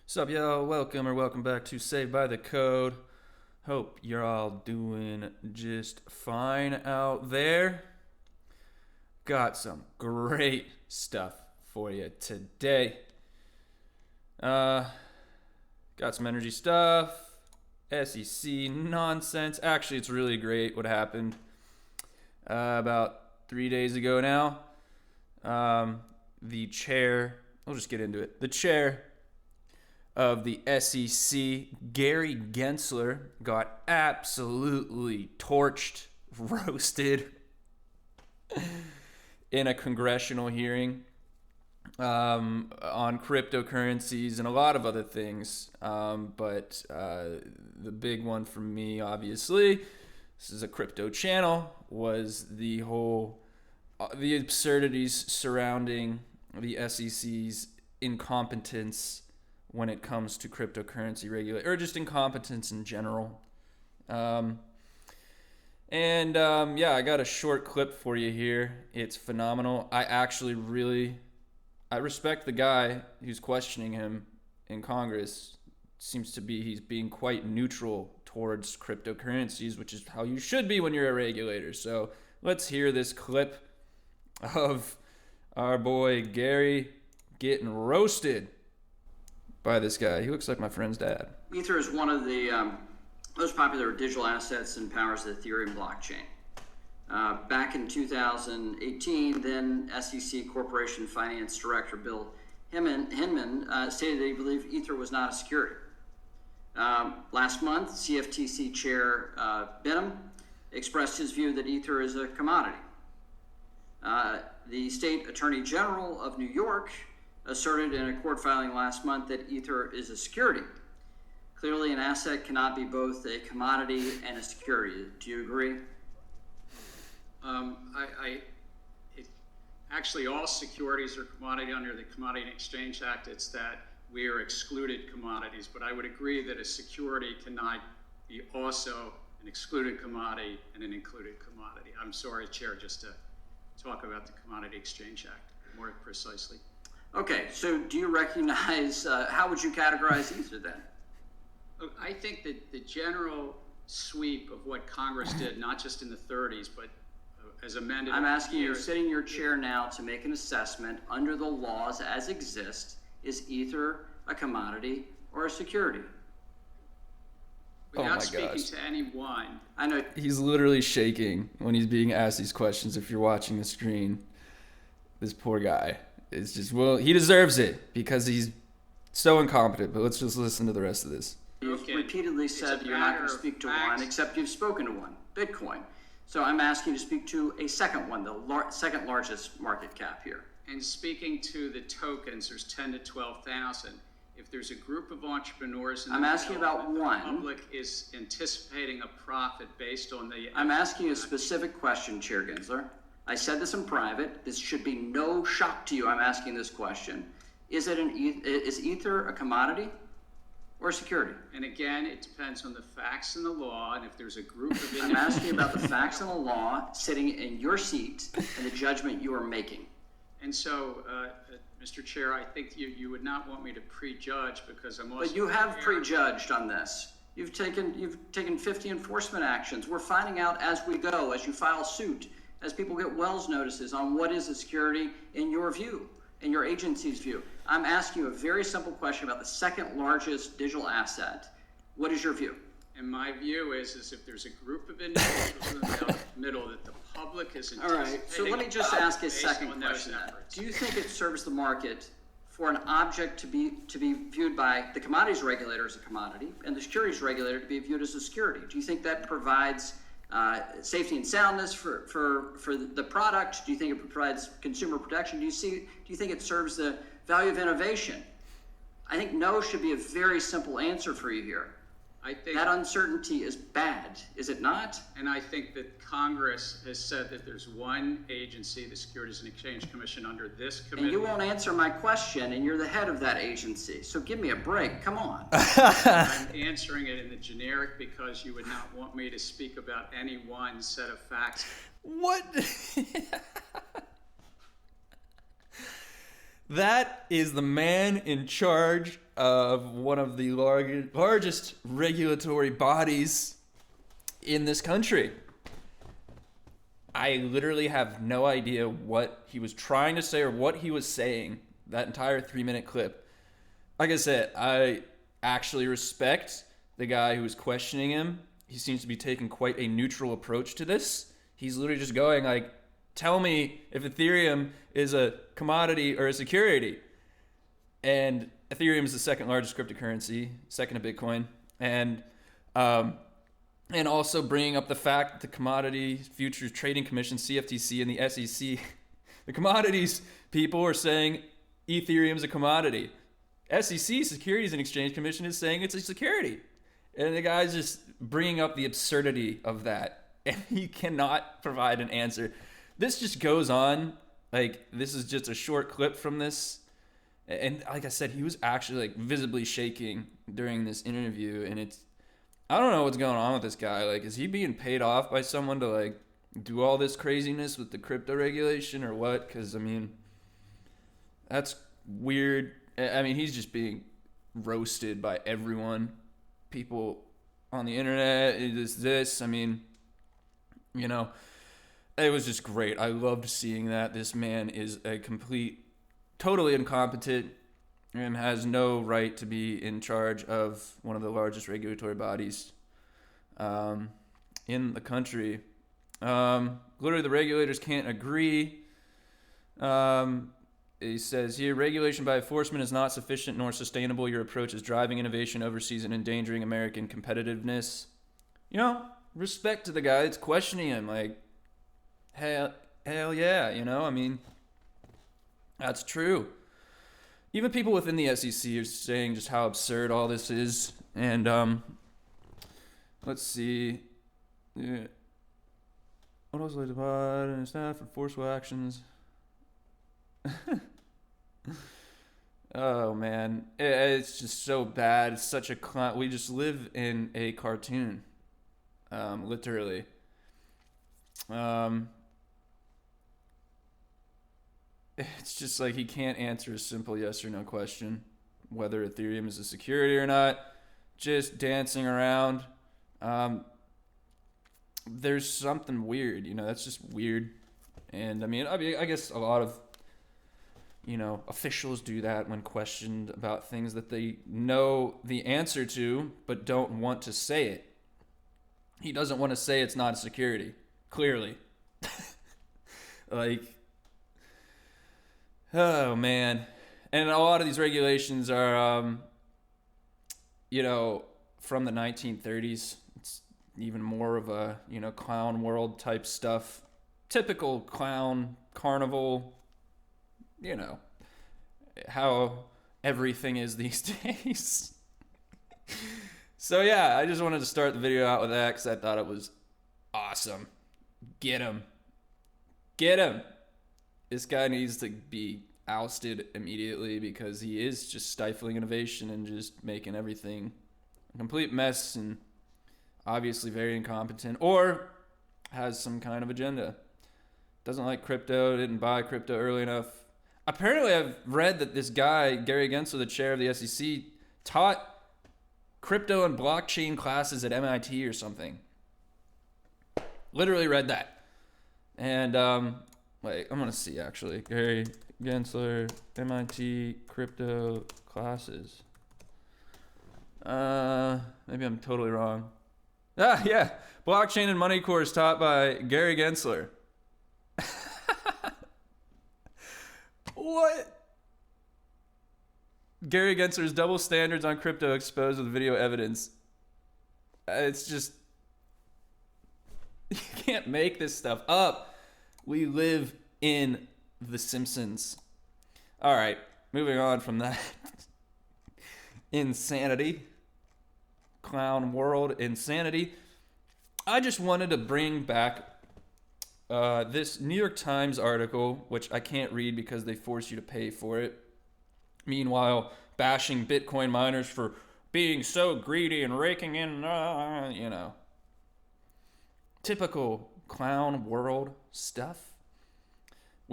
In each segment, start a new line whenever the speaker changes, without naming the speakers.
What's up, y'all? Welcome back to Saved by the Code. Hope you're all doing just fine out there. Got some great stuff for you today. Got some energy stuff, SEC nonsense. Actually, it's really great what happened about 3 days ago now. The chair, I'll just get into it. The chair of the SEC, Gary Gensler, got absolutely torched, roasted in a congressional hearing on cryptocurrencies and a lot of other things. But the big one for me, obviously, this is a crypto channel, was the whole the absurdities surrounding the SEC's incompetence when it comes to cryptocurrency regulation, or just incompetence in general. Yeah, I got a short clip for you here. It's phenomenal. I respect the guy who's questioning him in Congress. Seems to be he's being quite neutral towards cryptocurrencies, which is how you should be when you're a regulator. So let's hear this clip of our boy Gary getting roasted by this guy. He looks like my friend's dad.
Ether is one of the most popular digital assets and powers the Ethereum blockchain. Back in 2018, then SEC Corporation Finance Director Bill Hinman stated that he believed Ether was not a security. Last month, CFTC Chair Benham expressed his view that Ether is a commodity. The State Attorney General of New York asserted in a court filing last month that Ether is a security. Clearly, an asset cannot be both a commodity and a security. Do you agree?
Actually, all securities are commodity under the Commodity and Exchange Act. It's that we are excluded commodities, but I would agree that a security cannot be also an excluded commodity and an included commodity. I'm sorry, Chair, just to talk about the Commodity Exchange Act more precisely.
Okay, so do you recognize, how would you categorize Ether then?
Look, I think that the general sweep of what Congress did, not just in the 30s, but as amended.
I'm asking you, sitting in your chair now, to make an assessment under the laws as exist. Is Ether a commodity or a security?
Without
Oh my
speaking
gosh.
to anyone,
I know.
He's literally shaking when he's being asked these questions. If you're watching the screen, this poor guy is just, well, he deserves it because he's so incompetent. But let's just listen to the rest of this.
You've
Okay.
repeatedly said
It's a
you're not going
matter
to
of
speak to
facts.
one, except you've spoken to one, Bitcoin. So I'm asking you to speak to a second one, the second largest market cap here.
and speaking to the tokens, there's 10 to 12,000. If there's a group of entrepreneurs in the
I'm asking
middle
about
that
one.
the public is anticipating a profit based on the.
I'm asking you a specific question, Chair Gensler. I said this in private. This should be no shock to you. I'm asking this question. Is Ether a commodity or a security?
And again, it depends on the facts and the law, and if there's a group of
I'm asking you about the facts and the law sitting in your seat and the judgment you are making.
And so, Mr. Chair, I think you would not want me to prejudge because I'm also.
But you have
prepared-
prejudged on this. You've taken 50 enforcement actions. We're finding out as we go, as you file suit, as people get Wells notices on what is a security in your view, in your agency's view. I'm asking you a very simple question about the second largest digital asset. What is your view?
And my view is if there's a group of individuals in the middle that the public is
All
anticipating.
right, so let me just ask a
based
second
on those
question then.
efforts.
Do you think it serves the market for an object to be viewed by the commodities regulator as a commodity and the securities regulator to be viewed as a security? Do you think that provides safety and soundness for the product? Do you think it provides consumer protection? Do you think it serves the value of innovation? I think no should be a very simple answer for you here.
I think,
That uncertainty is bad, is it not?
and I think that Congress has said that there's one agency, the Securities and Exchange Commission, under this
And
committee.
you won't answer my question, and you're the head of that agency. So give me a break. Come on.
I'm answering it in the generic because you would not want me to speak about any one set of facts.
What? That is the man in charge of one of the largest regulatory bodies in this country. I literally have no idea what he was trying to say or what he was saying that entire 3-minute clip. Like I said, I actually respect the guy who was questioning him. He seems to be taking quite a neutral approach to this. He's literally just going like, tell me if Ethereum is a commodity or a security. And Ethereum is the second largest cryptocurrency, second to Bitcoin. And also bringing up the fact that the Commodity Futures Trading Commission, CFTC, and the SEC, the commodities people are saying Ethereum is a commodity. SEC, Securities and Exchange Commission, is saying it's a security. And the guy's just bringing up the absurdity of that. And he cannot provide an answer. This just goes on. Like, this is just a short clip from this. And like I said, he was actually like visibly shaking during this interview. And I don't know what's going on with this guy. Like, is he being paid off by someone to like do all this craziness with the crypto regulation or what? Because, I mean, that's weird. I mean, he's just being roasted by everyone. People on the internet, this. I mean, you know, it was just great. I loved seeing that. This man is totally incompetent and has no right to be in charge of one of the largest regulatory bodies in the country. Literally, the regulators can't agree. He says here, regulation by enforcement is not sufficient nor sustainable. Your approach is driving innovation overseas and endangering American competitiveness. You know, respect to the guy that's questioning him. Like, hell yeah, you know, I mean, that's true. Even people within the SEC are saying just how absurd all this is. And let's see. Yeah. What else like divide and staff for forceful actions? Oh man, it's just so bad. It's such a we just live in a cartoon, literally. It's just like he can't answer a simple yes or no question whether Ethereum is a security or not. Just dancing around. There's something weird, you know. That's just weird. And I mean, I guess a lot of, you know, officials do that when questioned about things that they know the answer to but don't want to say it. He doesn't want to say it's not a security, clearly. Like, oh man. And a lot of these regulations are you know, from the 1930s. It's even more of a, you know, clown world type stuff. Typical clown carnival, you know, how everything is these days. So yeah, I just wanted to start the video out with that because I thought it was awesome. Get him. Get him. This guy needs to be ousted immediately because he is just stifling innovation and just making everything a complete mess and obviously very incompetent or has some kind of agenda. Doesn't like crypto, didn't buy crypto early enough. Apparently, I've read that this guy, Gary Gensler, the chair of the SEC, taught crypto and blockchain classes at MIT or something. Literally read that. And, wait, I'm going to see, actually. Gary Gensler, MIT crypto classes. Maybe I'm totally wrong. Ah, yeah. Blockchain and money course taught by Gary Gensler. What? Gary Gensler's double standards on crypto exposed with video evidence. It's just, you can't make this stuff up. We live in The Simpsons. All right, moving on from that. Insanity. Clown world insanity. I just wanted to bring back this New York Times article, which I can't read because they force you to pay for it. Meanwhile, bashing Bitcoin miners for being so greedy and raking in, you know, typical clown world stuff.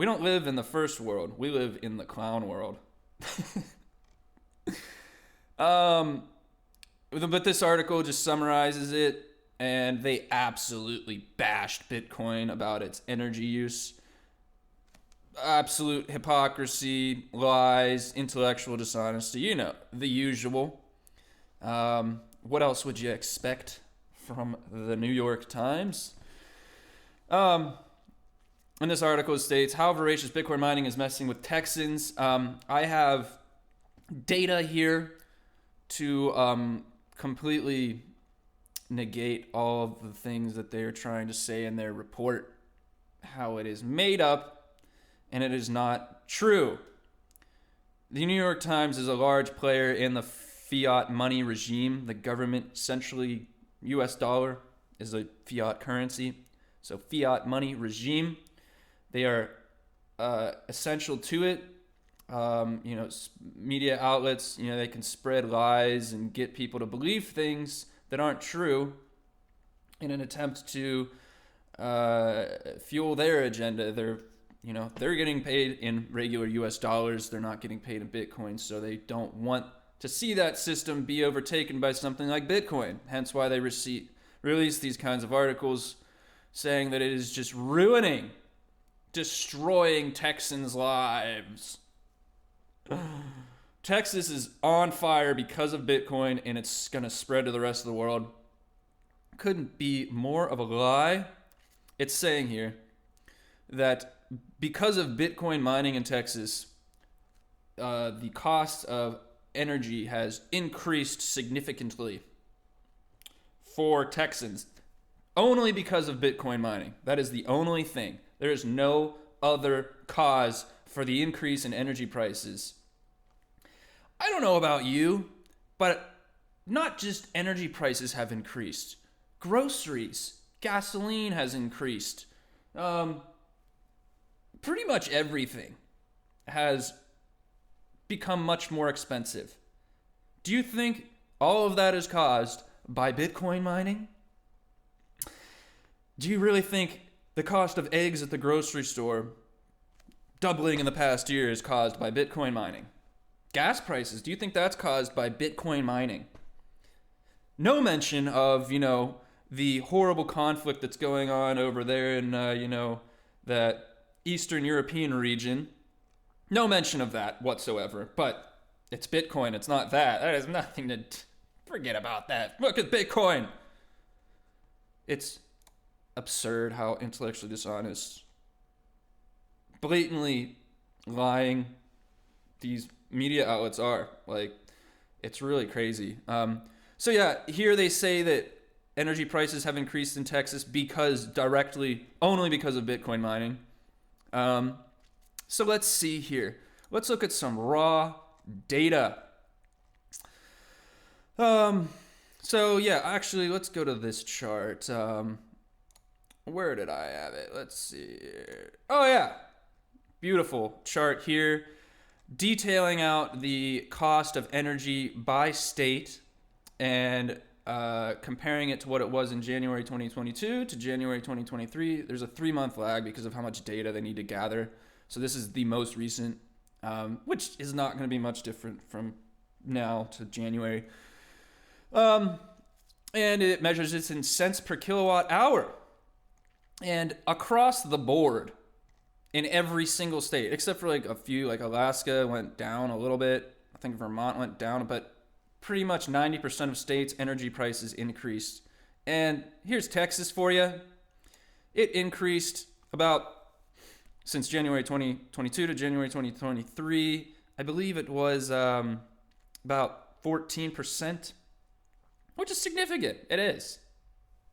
We don't live in the first world. We live in the clown world. But this article just summarizes it, and they absolutely bashed Bitcoin about its energy use. Absolute hypocrisy, lies, intellectual dishonesty, you know, the usual. What else would you expect from the New York Times? And this article states, how voracious Bitcoin mining is messing with Texans. I have data here to completely negate all of the things that they're trying to say in their report, how it is made up, and it is not true. The New York Times is a large player in the fiat money regime. The government, essentially US dollar, is a fiat currency. So fiat money regime. They are essential to it. Media outlets, they can spread lies and get people to believe things that aren't true in an attempt to fuel their agenda. They're getting paid in regular US dollars. They're not getting paid in Bitcoin, so they don't want to see that system be overtaken by something like Bitcoin. Hence why they release these kinds of articles saying that it is just destroying Texans' lives. Texas is on fire because of Bitcoin, and it's going to spread to the rest of the world. Couldn't be more of a lie. It's saying here that because of Bitcoin mining in Texas, the cost of energy has increased significantly for Texans. Only because of Bitcoin mining. That is the only thing. There is no other cause for the increase in energy prices. I don't know about you, but not just energy prices have increased. Groceries, gasoline has increased. Pretty much everything has become much more expensive. Do you think all of that is caused by Bitcoin mining? Do you really think the cost of eggs at the grocery store doubling in the past year is caused by Bitcoin mining? Gas prices, do you think that's caused by Bitcoin mining? No mention of, the horrible conflict that's going on over there in, that Eastern European region. No mention of that whatsoever, but it's Bitcoin, it's not that. That has nothing to... Forget about that. Look at Bitcoin. It's absurd how intellectually dishonest, blatantly lying these media outlets are. It's really crazy. So yeah, here they say that energy prices have increased in Texas only because of Bitcoin mining. So let's see here. Let's look at some raw data. So yeah, actually, let's go to this chart. Where did I have it? Let's see here. Oh yeah, beautiful chart here, detailing out the cost of energy by state and comparing it to what it was in January 2022 to January 2023. There's a 3-month lag because of how much data they need to gather. So this is the most recent, which is not going to be much different from now to January. And it measures it in cents per kilowatt hour. And across the board, in every single state, except for a few, like Alaska went down a little bit. I think Vermont went down, but pretty much 90% of states' energy prices increased. And here's Texas for you. It increased since January 2022 to January 2023, I believe it was about 14%, which is significant. It is.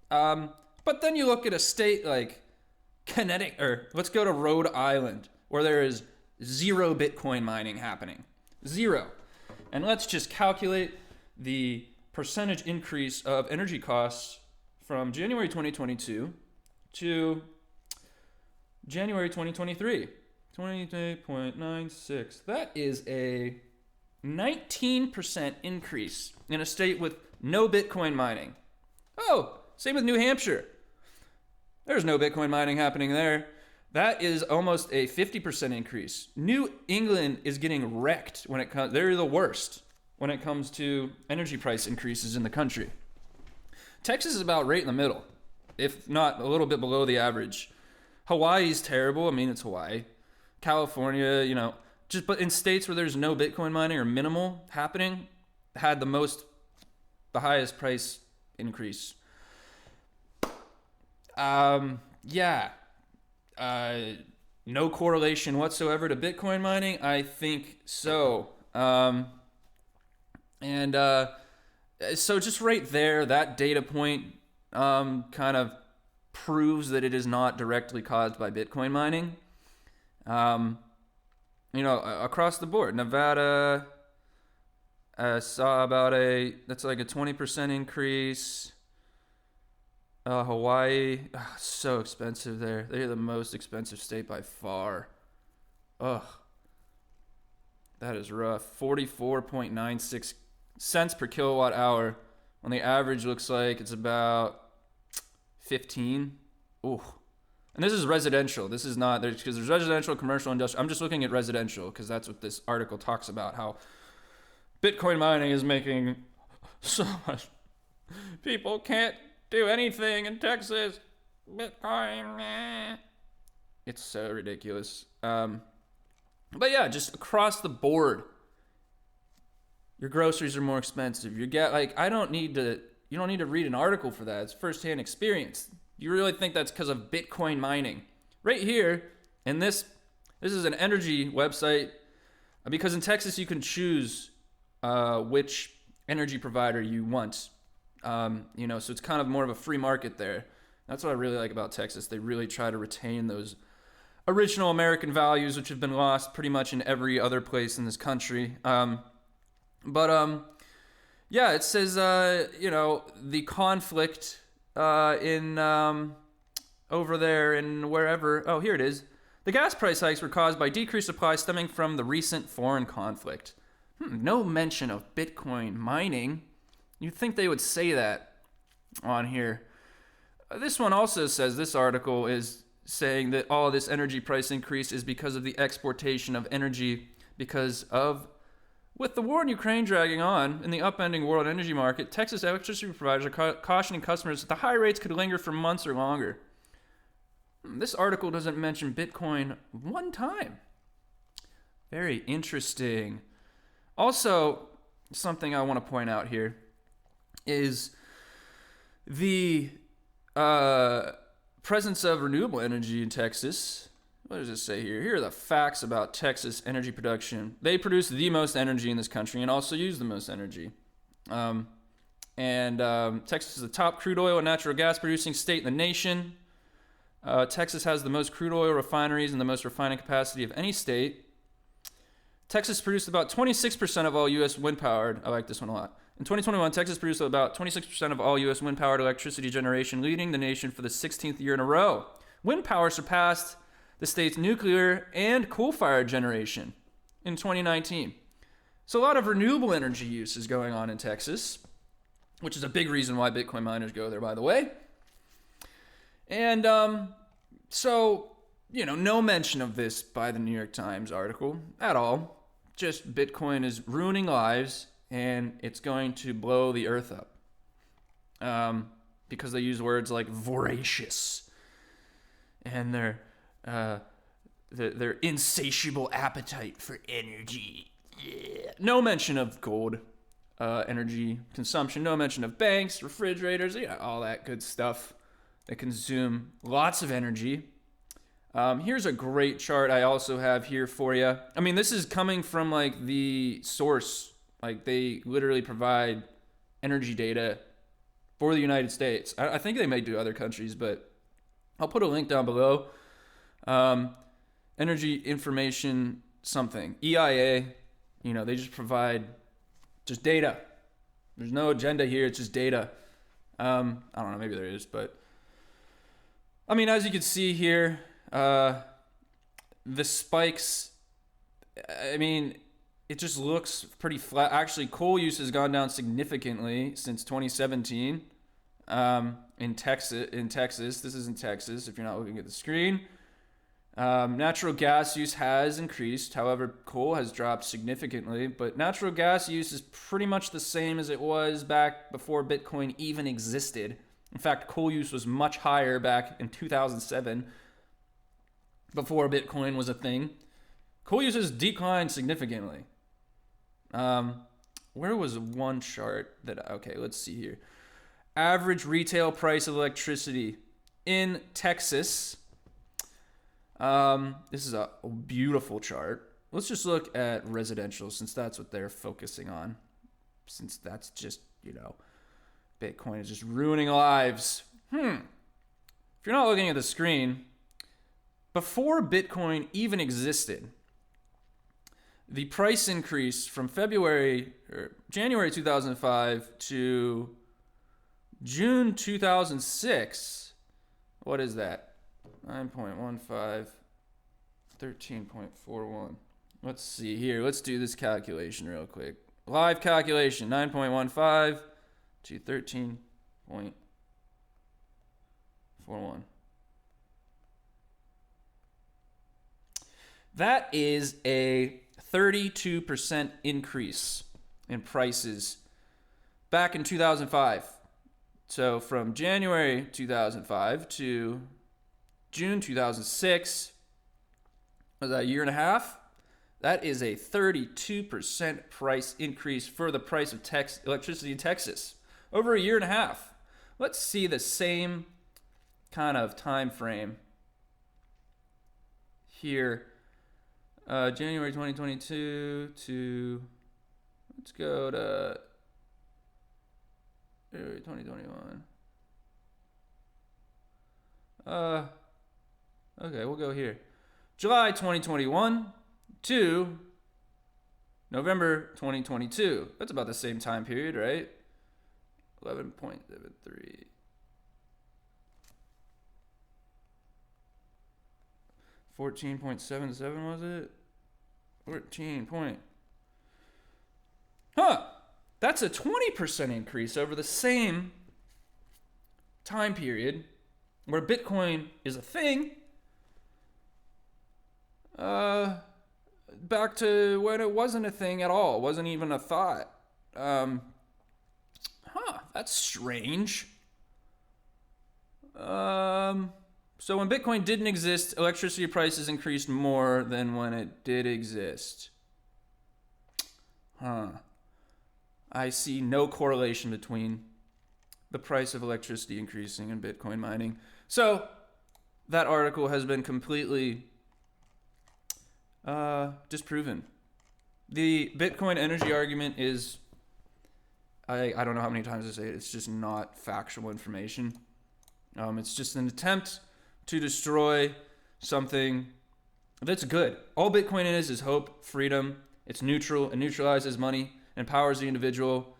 But then you look at a state like Connecticut, or let's go to Rhode Island, where there is zero Bitcoin mining happening. Zero. And let's just calculate the percentage increase of energy costs from January 2022 to January 2023. 28.96. That is a 19% increase in a state with no Bitcoin mining. Oh, same with New Hampshire. There's no Bitcoin mining happening there. That is almost a 50% increase. New England is getting wrecked when it comes, they're the worst when it comes to energy price increases in the country. Texas is about right in the middle, if not a little bit below the average. Hawaii's terrible. I mean, it's Hawaii. California, but in states where there's no Bitcoin mining or minimal happening, had the highest price increase. No correlation whatsoever to Bitcoin mining? I think so. So just right there, that data point kind of proves that it is not directly caused by Bitcoin mining. Across the board, Nevada saw that's like a 20% increase. Hawaii, so expensive there. They're the most expensive state by far. Ugh. That is rough. 44.96 cents per kilowatt hour when the average looks like it's about 15. Ooh. And this is residential. This is not, because there's residential, commercial, industrial. I'm just looking at residential because that's what this article talks about, how Bitcoin mining is making so much. People can't do anything in Texas. Bitcoin. It's so ridiculous. But yeah, just across the board, your groceries are more expensive. You don't need to read an article for that. It's firsthand experience. You really think that's because of Bitcoin mining? Right here, and this is an energy website, because in Texas you can choose which energy provider you want. So it's kind of more of a free market there. That's what I really like about Texas. They really try to retain those original American values, which have been lost pretty much in every other place in this country. It says, the conflict in over there in wherever. Oh, here it is. The gas price hikes were caused by decreased supply stemming from the recent foreign conflict. No mention of Bitcoin mining. You'd think they would say that on here. This one also says, this article is saying that all this energy price increase is because of the exportation of energy with the war in Ukraine dragging on and the upending world energy market, Texas electricity providers are cautioning customers that the high rates could linger for months or longer. This article doesn't mention Bitcoin one time. Very interesting. Also, something I want to point out here is the presence of renewable energy in Texas. What does it say here? Here are the facts about Texas energy production. They produce the most energy in this country and also use the most energy. Texas is the top crude oil and natural gas producing state in the nation. Texas has the most crude oil refineries and the most refining capacity of any state. Texas produced about 26% of all U.S. wind-powered. I like this one a lot. In 2021, Texas produced about 26% of all U.S. wind-powered electricity generation, leading the nation for the 16th year in a row. Wind power surpassed the state's nuclear and coal-fired generation in 2019. So a lot of renewable energy use is going on in Texas, which is a big reason why Bitcoin miners go there, by the way. And no mention of this by the New York Times article at all. Just Bitcoin is ruining lives and it's going to blow the earth up. Because they use words like voracious and their insatiable appetite for energy. Yeah. No mention of gold energy consumption. No mention of banks, refrigerators, all that good stuff that consume lots of energy. Here's a great chart I also have here for you. I mean, this is coming from the source. They literally provide energy data for the United States. I think they may do other countries, but I'll put a link down below. Energy information something. EIA, they just provide just data. There's no agenda here. It's just data. I don't know. Maybe there is, but I mean, as you can see here, the spikes, I mean, it just looks pretty flat. Actually, coal use has gone down significantly since 2017 in Texas. This is in Texas, if you're not looking at the screen. Natural gas use has increased. However, coal has dropped significantly. But natural gas use is pretty much the same as it was back before Bitcoin even existed. In fact, coal use was much higher back in 2007, before Bitcoin was a thing. Coal use has declined significantly. Where was one chart that... Okay, let's see here. Average retail price of electricity in Texas. This is a beautiful chart. Let's just look at residential, since that's what they're focusing on. Since that's just, Bitcoin is just ruining lives. If you're not looking at the screen, before Bitcoin even existed, the price increase from January 2005 to June 2006, what is that? 9.15, 13.41. Let's see here. Let's do this calculation real quick. Live calculation, 9.15 to 13.41. That is a 32% increase in prices back in 2005. So from January 2005 to June 2006, was that a year and a half? That is a 32% price increase for the price of electricity in Texas. Over a year and a half. Let's see the same kind of time frame here. January 2022 to, let's go to January 2021. Okay, we'll go here. July 2021 to November 2022. That's about the same time period, right? 11.73. 14.77 was it? 14 point. That's a 20% increase over the same time period where Bitcoin is a thing. Back to when it wasn't a thing at all. It wasn't even a thought. That's strange. So when Bitcoin didn't exist, electricity prices increased more than when it did exist. I see no correlation between the price of electricity increasing and Bitcoin mining. So that article has been completely disproven. The Bitcoin energy argument is, I don't know how many times I say it, it's just not factual information. It's just an attempt to destroy something that's good. All Bitcoin is hope, freedom. It's neutral. It neutralizes money, empowers the individual.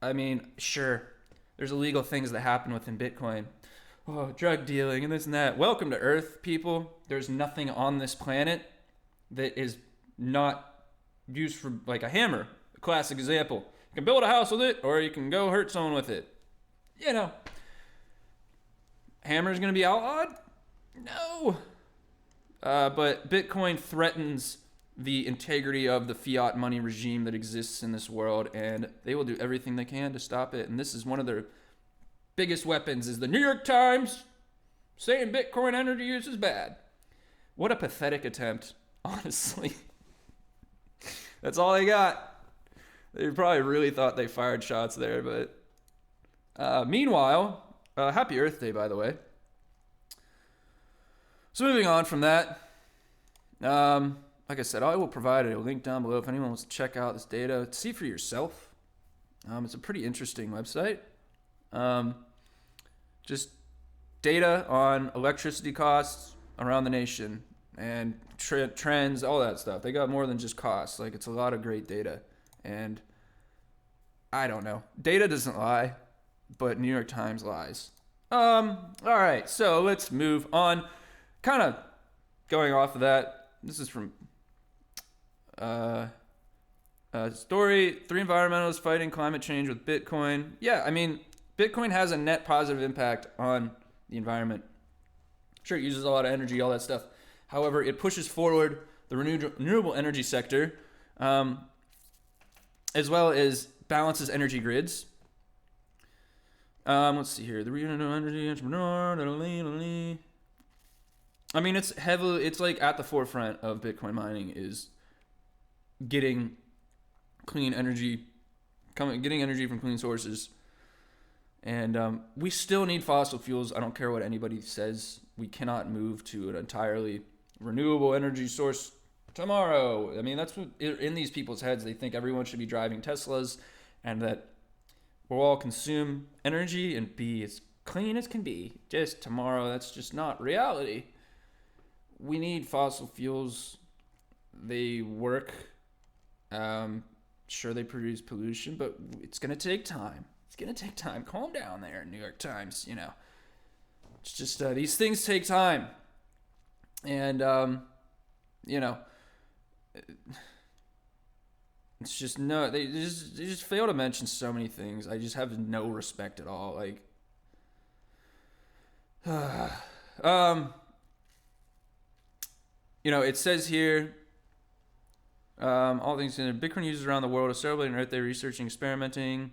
I mean, sure, there's illegal things that happen within Bitcoin. Drug dealing and this and that. Welcome to Earth, people. There's nothing on this planet that is not used for, like a hammer. A classic example. You can build a house with it, or you can go hurt someone with it. Hammer's going to be outlawed? No. But Bitcoin threatens the integrity of the fiat money regime that exists in this world, and they will do everything they can to stop it. And this is one of their biggest weapons, is the New York Times saying Bitcoin energy use is bad. What a pathetic attempt, honestly. That's all they got. They probably really thought they fired shots there, but meanwhile, happy Earth Day, by the way. So moving on from that, like I said, I will provide a link down below if anyone wants to check out this data, see for yourself. It's a pretty interesting website. Just data on electricity costs around the nation and trends, all that stuff. They got more than just costs. Like, it's a lot of great data. And I don't know. Data doesn't lie, but New York Times lies. All right, so let's move on. Kind of going off of that, this is from story, 3 environmentalists fighting climate change with Bitcoin. Yeah, I mean, Bitcoin has a net positive impact on the environment. Sure, it uses a lot of energy, all that stuff. However, it pushes forward the renewable energy sector, as well as balances energy grids. Let's see here. The renewable energy entrepreneur. I mean, it's like at the forefront of Bitcoin mining is getting clean energy, getting energy from clean sources. And we still need fossil fuels. I don't care what anybody says. We cannot move to an entirely renewable energy source tomorrow. I mean, that's what in these people's heads. They think everyone should be driving Teslas and that we'll all consume energy and be as clean as can be just tomorrow. That's just not reality. We need fossil fuels. They work. Sure, they produce pollution, but it's going to take time. It's going to take time. Calm down there, New York Times, It's just these things take time. And, it's just they just fail to mention so many things. I just have no respect at all. Like, it says here, all things Bitcoin users around the world are celebrating Earth Day, researching, experimenting,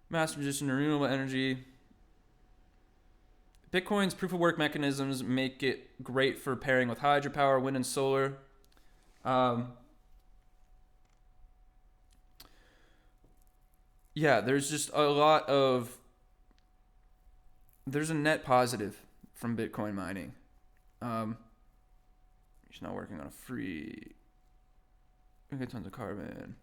mass transition, renewable energy. Bitcoin's proof of work mechanisms make it great for pairing with hydropower, wind, and solar. There's just there's a net positive from Bitcoin mining. He's not working on a free. We get tons of carbon.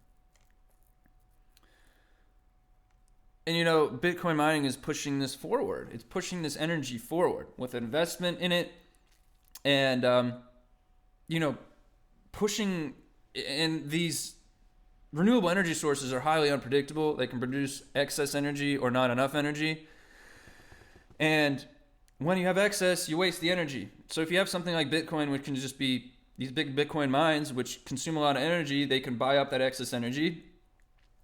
And Bitcoin mining is pushing this forward. It's pushing this energy forward with investment in it, and pushing. And these renewable energy sources are highly unpredictable. They can produce excess energy or not enough energy. And when you have excess, you waste the energy. So if you have something like Bitcoin, which can just be these big Bitcoin mines, which consume a lot of energy, they can buy up that excess energy,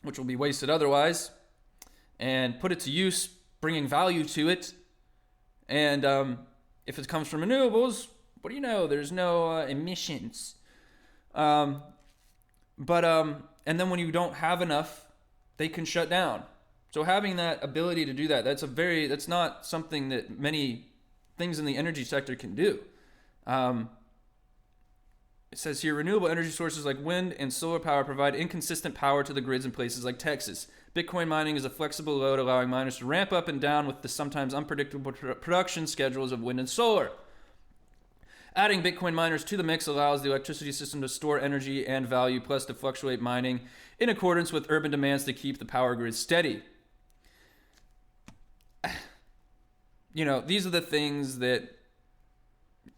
which will be wasted otherwise, and put it to use, bringing value to it. And if it comes from renewables, what do you know? There's no emissions. And then when you don't have enough, they can shut down. So having that ability to do that, that's not something that many things in the energy sector can do. It says here, renewable energy sources like wind and solar power provide inconsistent power to the grids in places like Texas. Bitcoin mining is a flexible load, allowing miners to ramp up and down with the sometimes unpredictable production schedules of wind and solar. Adding Bitcoin miners to the mix allows the electricity system to store energy and value, plus to fluctuate mining in accordance with urban demands to keep the power grid steady. These are the things that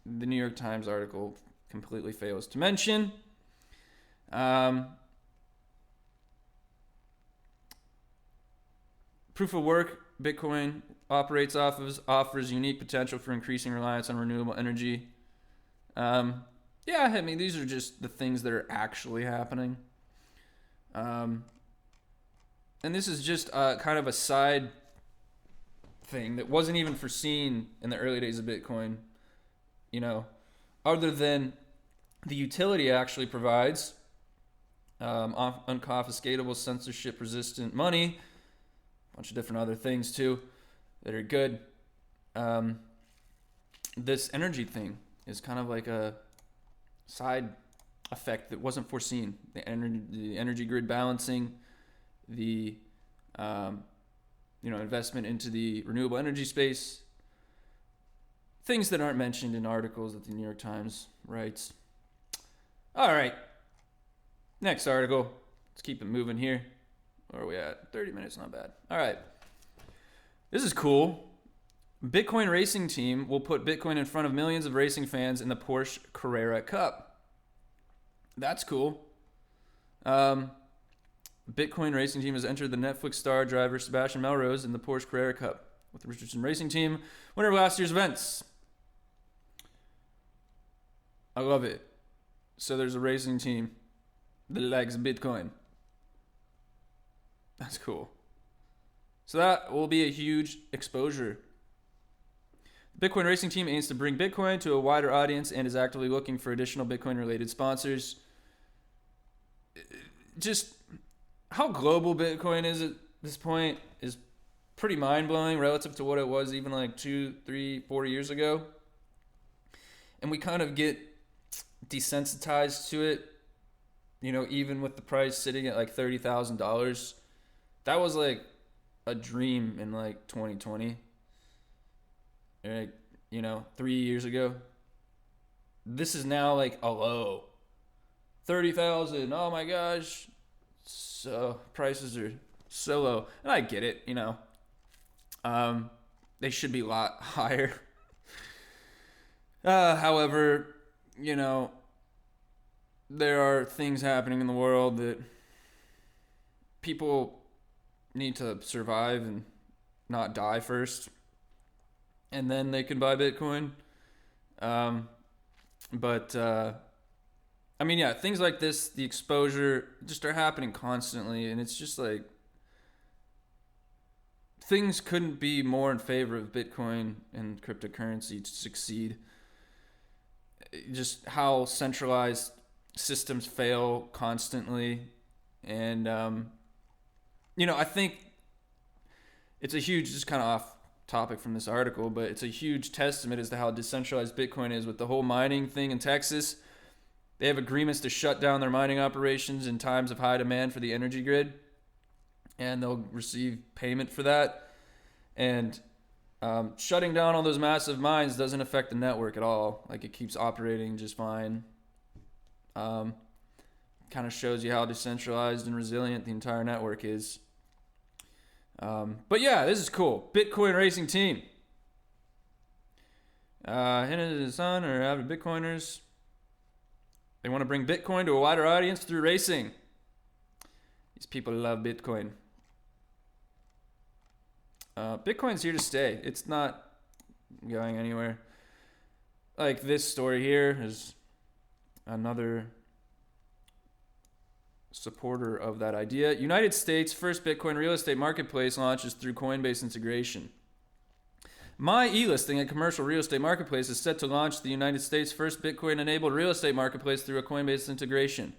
the New York Times article completely fails to mention. Proof of work Bitcoin operates offers unique potential for increasing reliance on renewable energy. These are just the things that are actually happening. And this is just kind of a side thing that wasn't even foreseen in the early days of Bitcoin, other than the utility it actually provides, unconfiscatable, censorship-resistant money, a bunch of different other things too that are good. This energy thing is kind of like a side effect that wasn't foreseen. The energy grid balancing, the investment into the renewable energy space, things that aren't mentioned in articles that the New York Times writes. All right, next article. Let's keep it moving here. Where are we at? 30 minutes, not bad. All right, this is cool. Bitcoin racing team will put Bitcoin in front of millions of racing fans in the Porsche Carrera Cup. That's cool. Bitcoin racing team has entered the Netflix star driver Sebastian Melrose in the Porsche Carrera Cup with the Richardson Racing Team, winner of last year's events. I love it. So there's a racing team that likes Bitcoin. That's cool. So that will be a huge exposure. Bitcoin Racing Team aims to bring Bitcoin to a wider audience and is actively looking for additional Bitcoin-related sponsors. Just how global Bitcoin is at this point is pretty mind-blowing relative to what it was even like 2, 3, 4 years ago. And we kind of get desensitized to it, you know, even with the price sitting at like $30,000. That was like a dream in like 2020. Like, you know, 3 years ago. This is now like a low. 30,000. Oh my gosh. So prices are so low. And I get it, you know. They should be a lot higher. However, you know, there are things happening in the world that people need to survive and not die first. And then they can buy Bitcoin. I mean, yeah, things like this, the exposure, just are happening constantly. And it's just like, things couldn't be more in favor of Bitcoin and cryptocurrency to succeed. Just how centralized systems fail constantly. And, you know, I think it's a huge, just kind of off topic from this article, but it's a huge testament as to how decentralized Bitcoin is with the whole mining thing in Texas. They have agreements to shut down their mining operations in times of high demand for the energy grid, and they'll receive payment for that. And shutting down all those massive mines doesn't affect the network at all. Like, it keeps operating just fine. Kind of shows you how decentralized and resilient the entire network is. But yeah, this is cool. Bitcoin Racing Team. Hint of the sun or avid Bitcoiners. They want to bring Bitcoin to a wider audience through racing. These people love Bitcoin. Bitcoin's here to stay. It's not going anywhere. Like this story here is another supporter of that idea. United States first Bitcoin real estate marketplace launches through Coinbase integration. My eListing, a commercial real estate marketplace, is set to launch the United States first Bitcoin-enabled real estate marketplace through a Coinbase integration.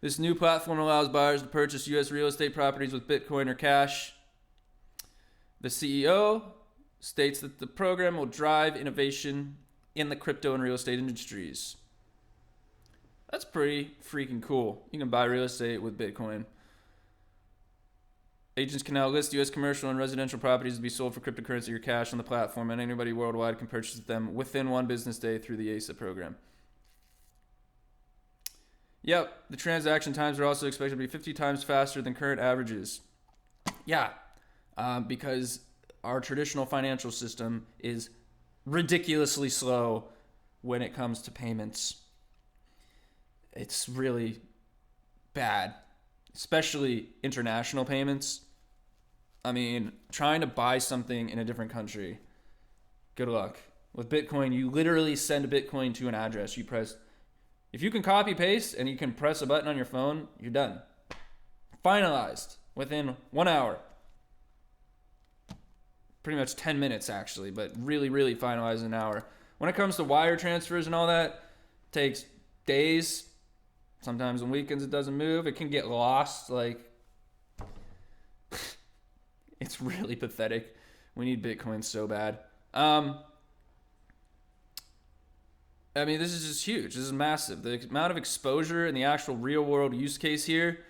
This new platform allows buyers to purchase U.S. real estate properties with Bitcoin or cash. The CEO states that the program will drive innovation in the crypto and real estate industries. That's pretty freaking cool. You can buy real estate with Bitcoin. Agents can now list U.S. commercial and residential properties to be sold for cryptocurrency or cash on the platform, and anybody worldwide can purchase them within one business day through the ASA program. Yep, the transaction times are also expected to be 50 times faster than current averages. Yeah, because our traditional financial system is ridiculously slow when it comes to payments. It's really bad, especially international payments. I mean, trying to buy something in a different country, good luck. With Bitcoin, you literally send a Bitcoin to an address. You press, if you can copy paste and you can press a button on your phone, you're done. Finalized within 1 hour. Pretty much 10 minutes actually, but really, really finalized in an hour. When it comes to wire transfers and all that, it takes days. Sometimes on weekends it doesn't move. It can get lost. Like, it's really pathetic. We need Bitcoin so bad. I mean, this is just huge. This is massive. The amount of exposure and the actual real world use case here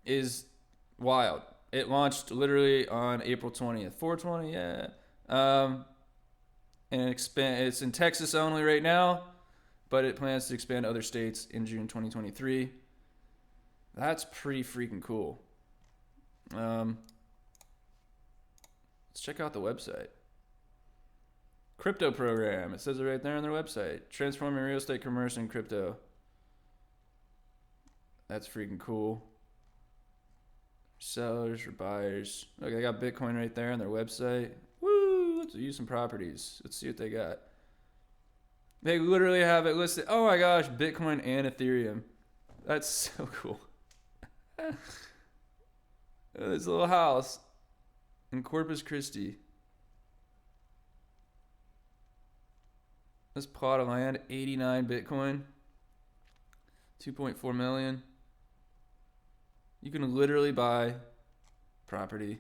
is wild. It launched literally on April 20th. 420, yeah. And it's in Texas only right now, but it plans to expand to other states in June 2023. That's pretty freaking cool. Let's check out the website. Crypto program. It says it right there on their website. Transforming real estate commerce in crypto. That's freaking cool. Sellers or buyers. Look, they got Bitcoin right there on their website. Woo! Let's use some properties. Let's see what they got. They literally have it listed. Oh my gosh, Bitcoin and Ethereum. That's so cool. This little house in Corpus Christi. This plot of land, 89 Bitcoin, 2.4 million. You can literally buy property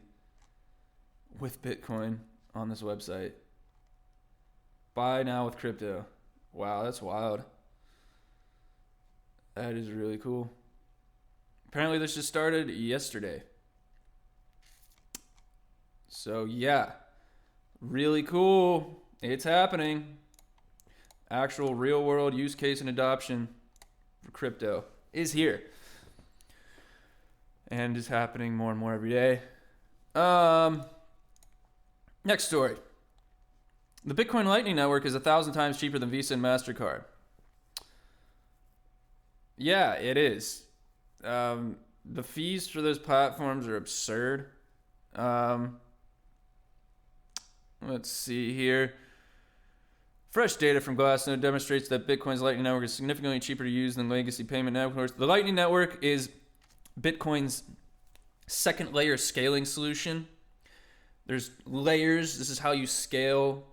with Bitcoin on this website. Buy now with crypto. Wow, that's wild. That is really cool. Apparently this just started yesterday. So yeah, really cool. It's happening. Actual real world use case and adoption for crypto is here. And is happening more and more every day. Next story. The Bitcoin Lightning Network is 1,000 times cheaper than Visa and MasterCard. Yeah, it is. The fees for those platforms are absurd. Let's see here. Fresh data from Glassnode demonstrates that Bitcoin's Lightning Network is significantly cheaper to use than legacy payment networks. The Lightning Network is Bitcoin's second layer scaling solution. There's layers. This is how you scale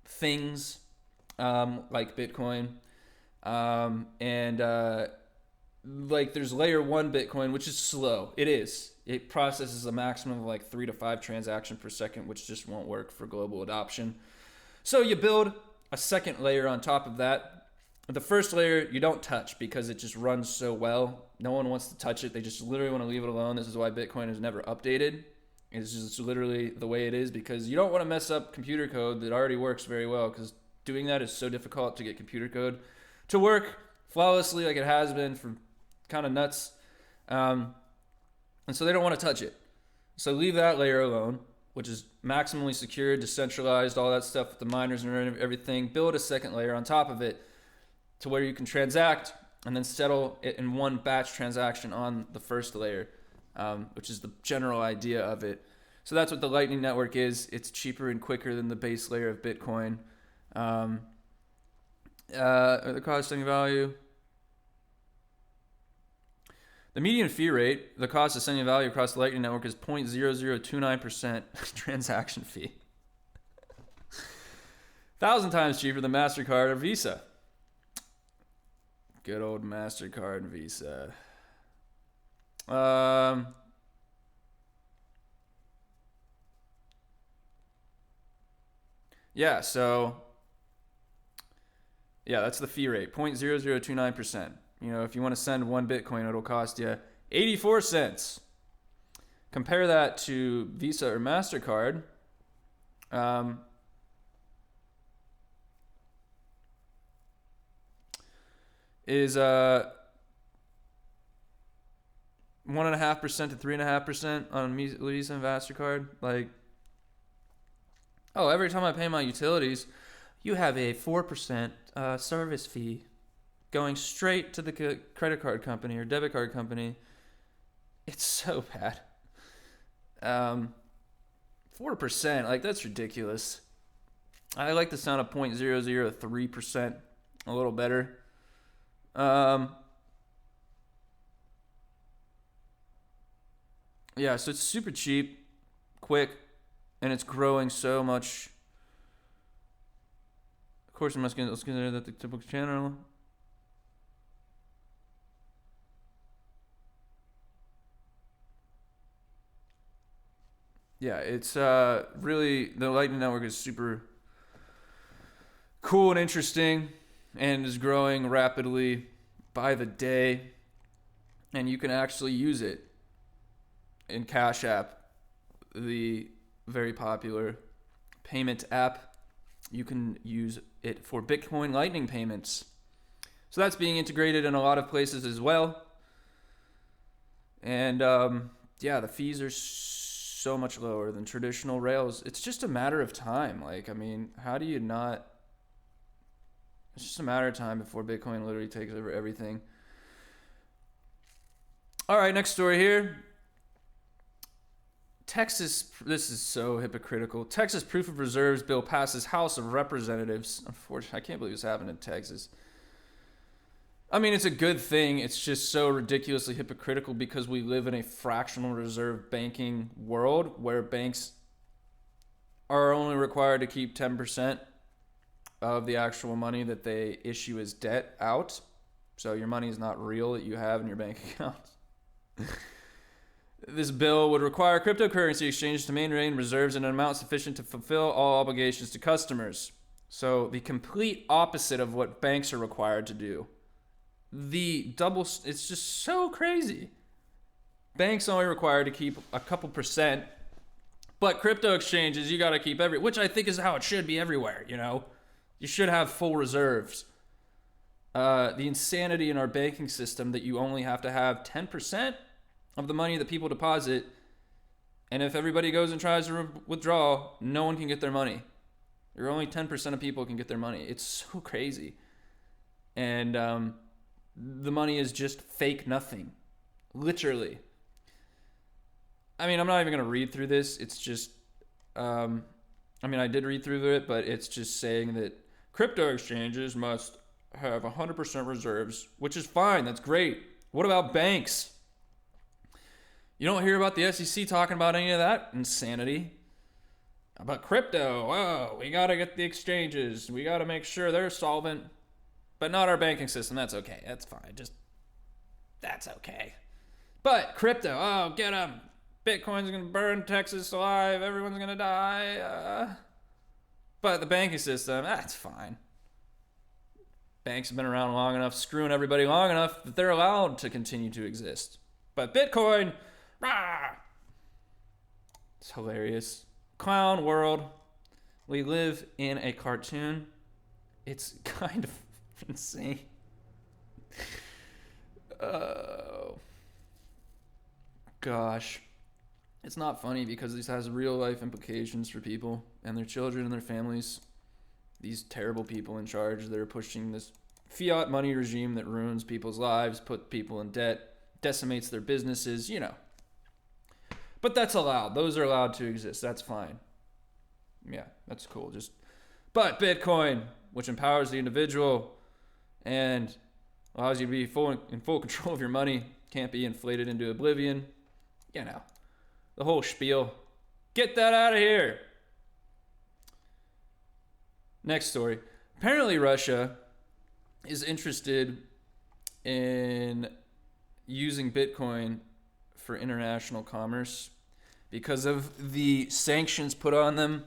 things like Bitcoin. Like there's layer 1 Bitcoin, which is slow. It is. It processes a maximum of like 3 to 5 transactions per second, which just won't work for global adoption. So you build a second layer on top of that. The first layer you don't touch because it just runs so well. No one wants to touch it. They just literally want to leave it alone. This is why Bitcoin is never updated. It's just literally the way it is because you don't want to mess up computer code that already works very well, because doing that is so difficult to get computer code to work flawlessly like it has been for kind of nuts. And so they don't want to touch it. So leave that layer alone, which is maximally secure, decentralized, all that stuff with the miners and everything. Build a second layer on top of it to where you can transact and then settle it in one batch transaction on the first layer, which is the general idea of it. So that's what the Lightning Network is. It's cheaper and quicker than the base layer of Bitcoin. The costing value. The median fee rate, the cost of sending value across the Lightning Network, is 0.0029% transaction fee. 1,000 times cheaper than MasterCard or Visa. Good old MasterCard and Visa. Yeah, so yeah, that's the fee rate, 0.0029%. You know, if you want to send 1 Bitcoin, it'll cost you 84 cents. Compare that to Visa or MasterCard. Is 1.5% to 3.5% on Visa and MasterCard. Like, oh, every time I pay my utilities, you have a 4% service fee going straight to the credit card company or debit card company. It's so bad. 4%, like, that's ridiculous. I like the sound of 0.003% a little better. Yeah, so it's super cheap, quick, and it's growing so much. Of course, let's consider that the typical channel. Yeah, it's really, the Lightning Network is super cool and interesting and is growing rapidly by the day. And you can actually use it in Cash App, the very popular payment app. You can use it for Bitcoin Lightning payments. So that's being integrated in a lot of places as well. And yeah, the fees are so much lower than traditional rails. It's just a matter of time. Like, I mean, how do you not? It's just a matter of time before Bitcoin literally takes over everything. All right, next story here. Texas, this is so hypocritical. Texas Proof of Reserves bill passes House of Representatives. Unfortunately, I can't believe this happened in Texas. I mean, it's a good thing. It's just so ridiculously hypocritical because we live in a fractional reserve banking world where banks are only required to keep 10% of the actual money that they issue as debt out. So your money is not real that you have in your bank account. This bill would require cryptocurrency exchanges to maintain reserves in an amount sufficient to fulfill all obligations to customers. So the complete opposite of what banks are required to do. It's just so crazy. Banks only required to keep a couple percent, but crypto exchanges, you got to keep which I think is how it should be everywhere, you know? You should have full reserves. The insanity in our banking system that you only have to have 10% of the money that people deposit, and if everybody goes and tries to withdraw, no one can get their money. Or only 10% of people can get their money. It's so crazy. And the money is just fake nothing. Literally. I mean, I'm not even going to read through this. It's just, I did read through it, but it's just saying that crypto exchanges must have 100% reserves, which is fine. That's great. What about banks? You don't hear about the SEC talking about any of that insanity. About crypto, oh, we got to get the exchanges. We got to make sure they're solvent. But not our banking system. That's okay. That's fine. That's okay. But crypto, oh, get them. Bitcoin's going to burn Texas alive. Everyone's going to die. But the banking system, that's fine. Banks have been around long enough, screwing everybody long enough that they're allowed to continue to exist. But Bitcoin, rah! It's hilarious. Clown world. We live in a cartoon. It's kind of insane. Oh. Gosh. It's not funny because this has real life implications for people and their children and their families. These terrible people in charge that are pushing this fiat money regime that ruins people's lives, put people in debt, decimates their businesses, you know. But that's allowed. Those are allowed to exist. That's fine. Yeah, that's cool. But Bitcoin, which empowers the individual and allows you to be in full control of your money, can't be inflated into oblivion. You know, the whole spiel. Get that out of here. Next story. Apparently Russia is interested in using Bitcoin for international commerce because of the sanctions put on them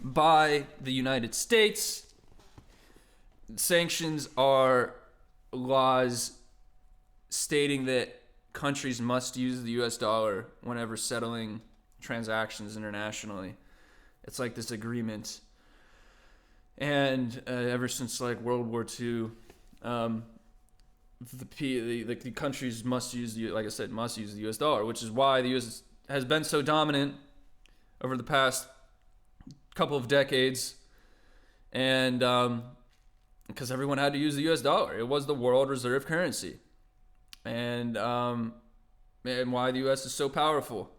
by the United States. Sanctions are laws stating that countries must use the US dollar whenever settling transactions internationally. It's like this agreement. And ever since like World War II, the countries must use must use the US dollar, which is why the US has been so dominant over the past couple of decades. And because everyone had to use the US dollar. It was the world reserve currency. And why the US is so powerful.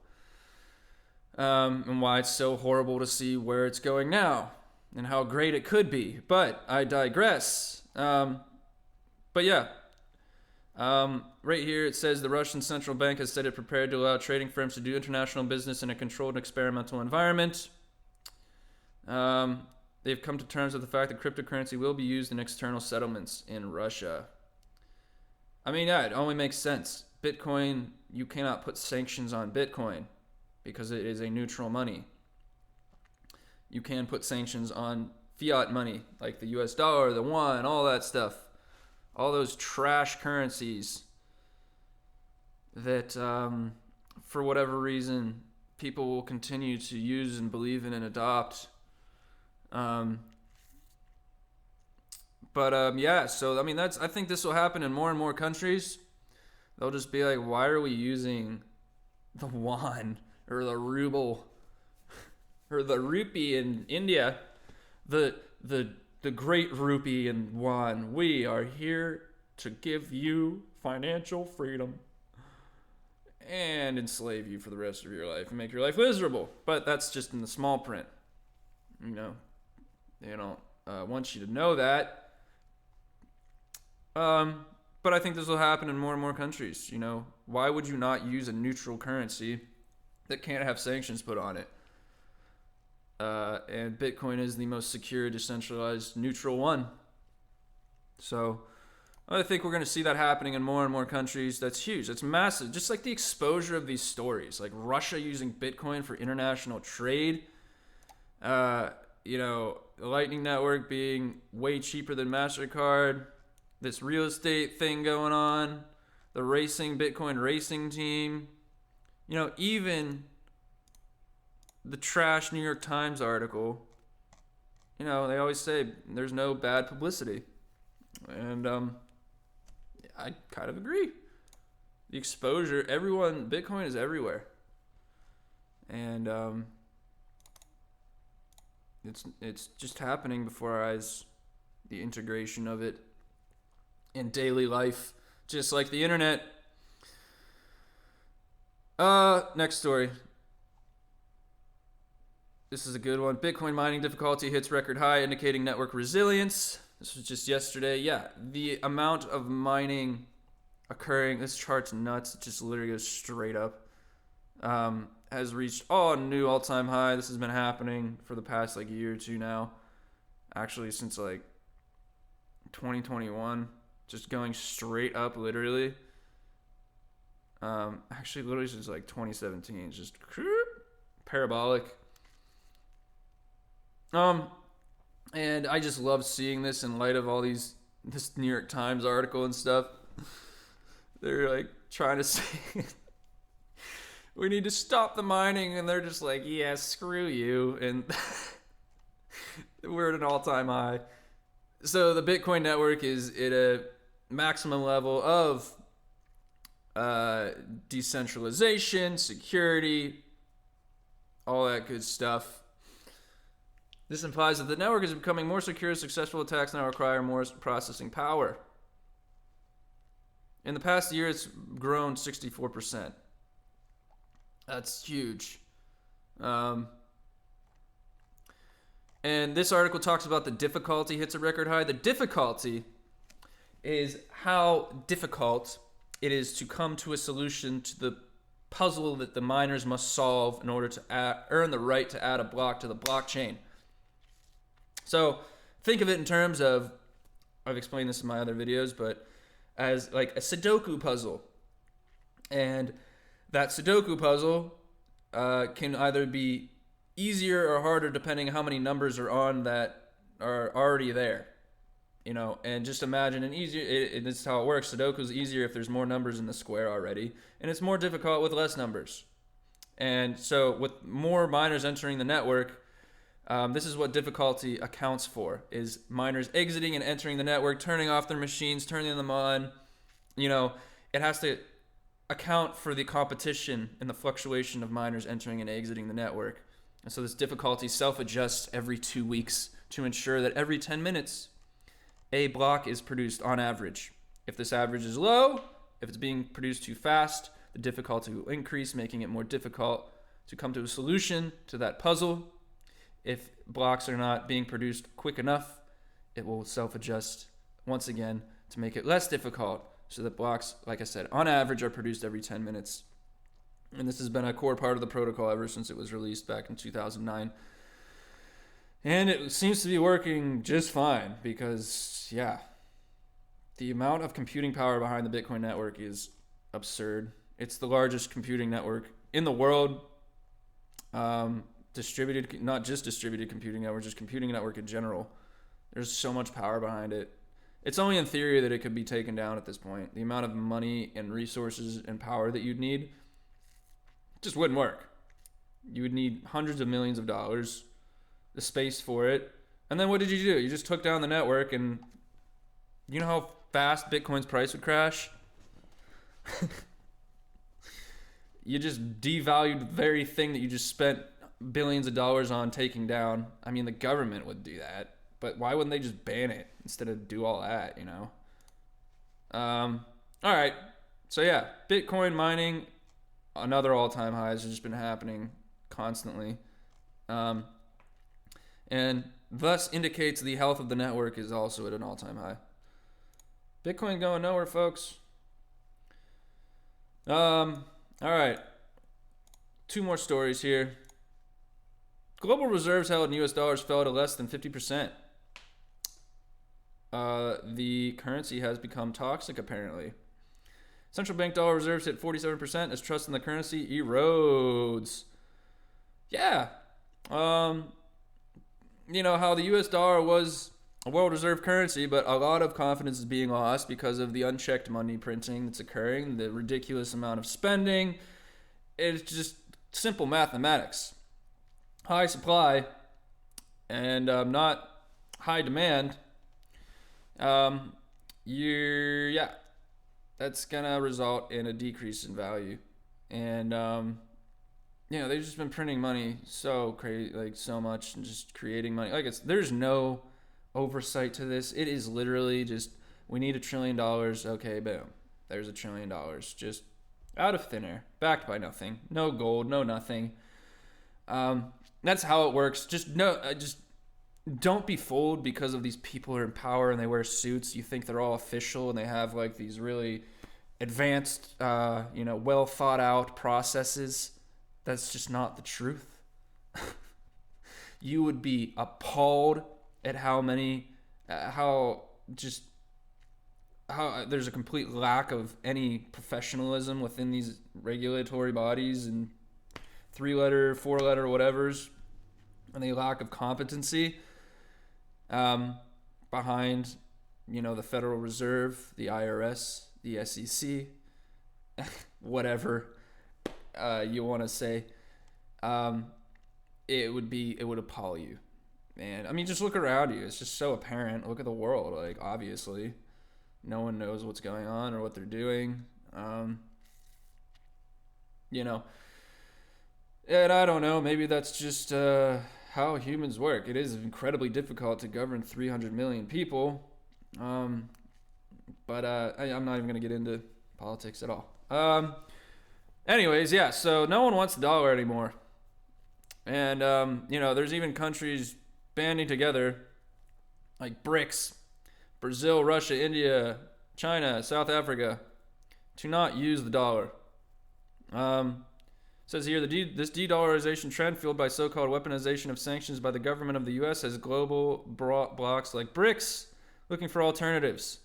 And why it's so horrible to see where it's going now and how great it could be. But I digress. But yeah. Right here it says the Russian central bank has said it prepared to allow trading firms to do international business in a controlled experimental environment. They've come to terms with the fact that cryptocurrency will be used in external settlements in Russia. I mean, yeah, it only makes sense. Bitcoin, you cannot put sanctions on Bitcoin because it is a neutral money. You can put sanctions on fiat money like the US dollar, the yuan, all that stuff. All those trash currencies that, for whatever reason, people will continue to use and believe in and adopt. Yeah, so I mean, I think this will happen in more and more countries. They'll just be like, why are we using the yuan or the ruble or the rupee in India? The great rupee and yuan. We are here to give you financial freedom and enslave you for the rest of your life and make your life miserable. But that's just in the small print. You know, they don't want you to know that. But I think this will happen in more and more countries. You know, why would you not use a neutral currency that can't have sanctions put on it? and Bitcoin is the most secure, decentralized, neutral one. So I think we're going to see that happening in more and more countries. That's huge. That's massive. Just like the exposure of these stories, like Russia using Bitcoin for international trade, the Lightning Network being way cheaper than MasterCard, this real estate thing going on, the Bitcoin racing team, even the trash New York Times article, they always say there's no bad publicity. And I kind of agree. The exposure, Bitcoin is everywhere. And it's just happening before our eyes, the integration of it in daily life, just like the internet. Next story. This is a good one. Bitcoin mining difficulty hits record high, indicating network resilience. This was just yesterday. Yeah, the amount of mining occurring, this chart's nuts. It just literally goes straight up. Has reached new all-time high. This has been happening for the past year or two now. Actually, since 2021, just going straight up, literally. Actually, literally since 2017, just parabolic. And I just love seeing this in light of all this New York Times article and stuff. They're trying to say we need to stop the mining, and they're just yeah, screw you, and we're at an all-time high. So the Bitcoin network is at a maximum level of decentralization, security, all that good stuff. This implies that the network is becoming more secure. Successful attacks now require more processing power. In the past year, it's grown 64%. That's huge. And this article talks about the difficulty hits a record high. The difficulty is how difficult it is to come to a solution to the puzzle that the miners must solve in order to earn the right to add a block to the blockchain. So think of it in terms of, I've explained this in my other videos, but as a Sudoku puzzle. And that Sudoku puzzle can either be easier or harder depending on how many numbers are on that are already there. And just imagine this is how it works. Sudoku is easier if there's more numbers in the square already, and it's more difficult with less numbers. And so with more miners entering the network, this is what difficulty accounts for, is miners exiting and entering the network, turning off their machines, turning them on. It has to account for the competition and the fluctuation of miners entering and exiting the network. And so this difficulty self-adjusts every 2 weeks to ensure that every 10 minutes, a block is produced on average. If this average is low, if it's being produced too fast, the difficulty will increase, making it more difficult to come to a solution to that puzzle. If blocks are not being produced quick enough, it will self-adjust once again to make it less difficult, so that blocks, like I said, on average are produced every 10 minutes. And this has been a core part of the protocol ever since it was released back in 2009. And it seems to be working just fine because, the amount of computing power behind the Bitcoin network is absurd. It's the largest computing network in the world. Distributed, not just distributed computing network, just computing network in general. There's so much power behind it. It's only in theory that it could be taken down at this point. The amount of money and resources and power that you'd need just wouldn't work. You would need hundreds of millions of dollars, the space for it. And then what did you do? You just took down the network, and you know how fast Bitcoin's price would crash? You just devalued the very thing that you just spent billions of dollars on taking down. I mean, the government would do that, but why wouldn't they just ban it instead of do all that, All right. So Bitcoin mining, another all-time high, has just been happening constantly. And thus indicates the health of the network is also at an all-time high. Bitcoin going nowhere, folks. All right. 2 more stories here. Global reserves held in U.S. dollars fell to less than 50%. The currency has become toxic, apparently. Central bank dollar reserves hit 47% as trust in the currency erodes. Yeah. You know how the U.S. dollar was a world reserve currency, but a lot of confidence is being lost because of the unchecked money printing that's occurring, the ridiculous amount of spending. It's just simple mathematics. High supply and not high demand. That's gonna result in a decrease in value, and they've just been printing money so crazy, like so much, and just creating money. There's no oversight to this. It is literally just, we need $1 trillion. Okay, boom, there's $1 trillion, just out of thin air, backed by nothing, no gold, no nothing. That's how it works. Just don't be fooled because of these people who are in power and they wear suits. You think they're all official and they have like these really advanced, well thought out processes. That's just not the truth. You would be appalled at how there's a complete lack of any professionalism within these regulatory bodies and 3-letter, 4-letter whatevers, and the lack of competency behind, the Federal Reserve, the IRS, the SEC, whatever you want to say. It would appall you, man. I mean, just look around you. It's just so apparent. Look at the world. Like, obviously, no one knows what's going on or what they're doing. And I don't know. Maybe that's just how humans work. It is incredibly difficult to govern 300 million people. But I'm not even going to get into politics at all. Anyways, yeah, so no one wants the dollar anymore. And, there's even countries banding together, like BRICS, Brazil, Russia, India, China, South Africa, to not use the dollar. Says here, this de-dollarization trend fueled by so-called weaponization of sanctions by the government of the U.S. has global blocs like BRICS looking for alternatives.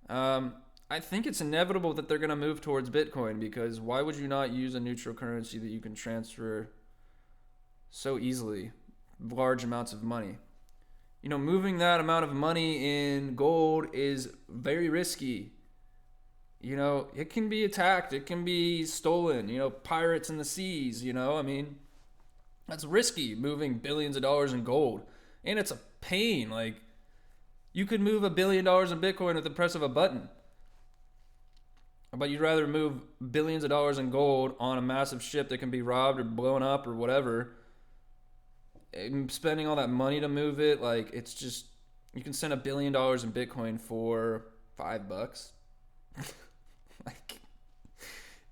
I think it's inevitable that they're going to move towards Bitcoin, because why would you not use a neutral currency that you can transfer so easily large amounts of money? Moving that amount of money in gold is very risky. It can be attacked. It can be stolen. Pirates in the seas, that's risky, moving billions of dollars in gold. And it's a pain. Like, you could move $1 billion in Bitcoin with the press of a button. But you'd rather move billions of dollars in gold on a massive ship that can be robbed or blown up or whatever. And spending all that money to move it, like, it's just, you can send $1 billion in Bitcoin for $5. Like,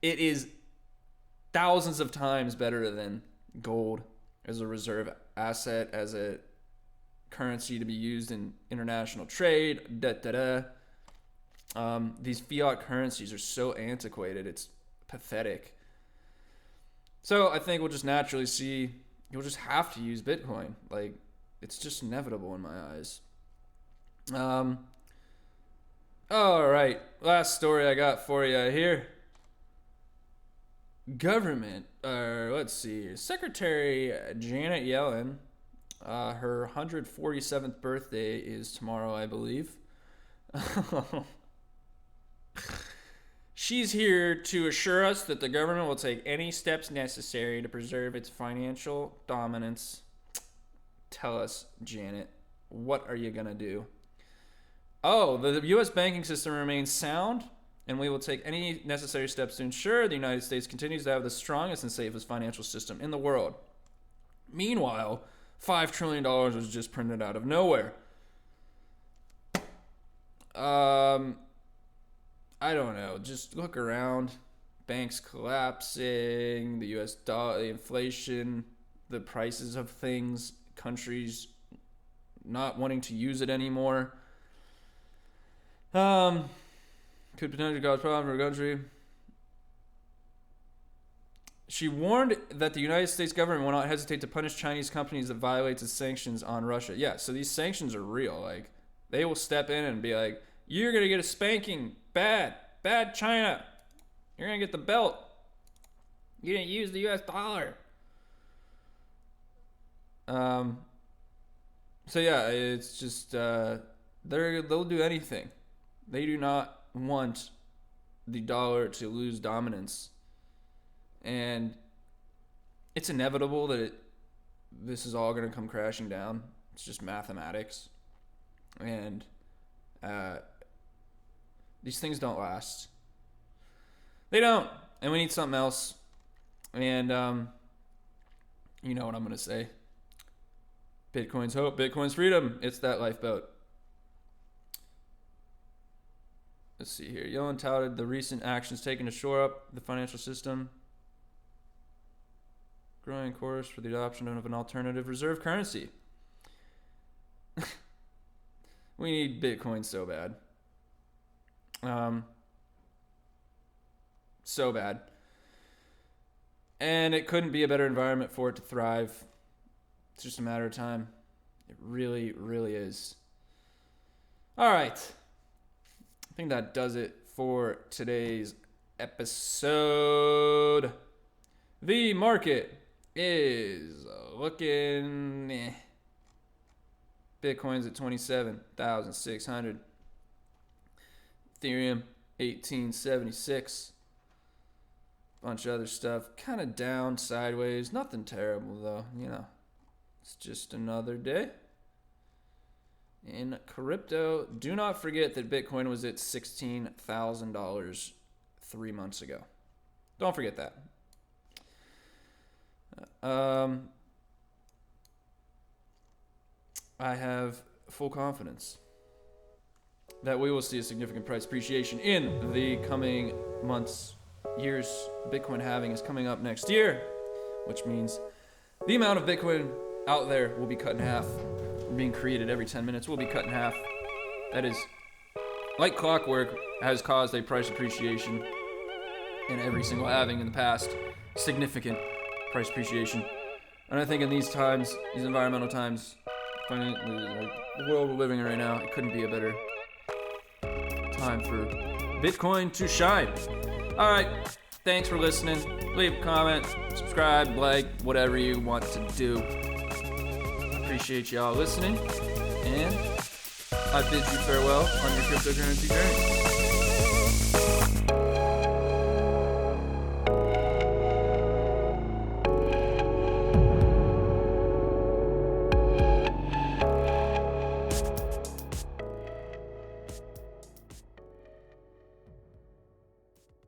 it is thousands of times better than gold as a reserve asset, as a currency to be used in international trade. These fiat currencies are so antiquated, it's pathetic. So I think we'll just naturally see, you'll just have to use Bitcoin. Like, it's just inevitable in my eyes. All right, last story I got for you here. Secretary Janet Yellen, her 147th birthday is tomorrow, I believe. She's here to assure us that the government will take any steps necessary to preserve its financial dominance. Tell us, Janet, what are you going to do? Oh, the U.S. banking system remains sound, and we will take any necessary steps to ensure the United States continues to have the strongest and safest financial system in the world. Meanwhile, $5 trillion was just printed out of nowhere. I don't know. Just look around. Banks collapsing, the U.S. dollar, the inflation, the prices of things, countries not wanting to use it anymore. Could potentially cause problem for a country. She warned that the United States government will not hesitate to punish Chinese companies that violate its sanctions on Russia. Yeah, so these sanctions are real. Like, they will step in and be like, you're going to get a spanking. Bad China. You're going to get the belt. You didn't use the U.S. dollar. So yeah, it's just, they'll do anything. They do not want the dollar to lose dominance. And it's inevitable that this is all going to come crashing down. It's just mathematics. And these things don't last. They don't. And we need something else. And you know what I'm going to say. Bitcoin's hope, Bitcoin's freedom. It's that lifeboat. Let's see here. Yellen touted the recent actions taken to shore up the financial system. Growing chorus for the adoption of an alternative reserve currency. We need Bitcoin so bad. So bad. And it couldn't be a better environment for it to thrive. It's just a matter of time. It really, really is. All right. I think that does it for today's episode. The market is looking... Bitcoin's at 27,600. Ethereum, 1876. Bunch of other stuff. Kind of down, sideways. Nothing terrible, though. You know, it's just another day. In crypto, do not forget that Bitcoin was at $16,000 3 months ago. Don't forget that. I have full confidence that we will see a significant price appreciation in the coming months, years. Bitcoin halving is coming up next year, which means the amount of Bitcoin out there will be cut in half. Being created every 10 minutes will be cut in half. That is, like clockwork, has caused a price appreciation in every single halving in the past. Significant price appreciation. And I think in these times, these environmental times, like the world we're living in right now, it couldn't be a better time for Bitcoin to shine. All right, thanks for listening. Leave a comment, subscribe, like, whatever you want to do. Appreciate y'all listening, and I bid you farewell on your cryptocurrency journey.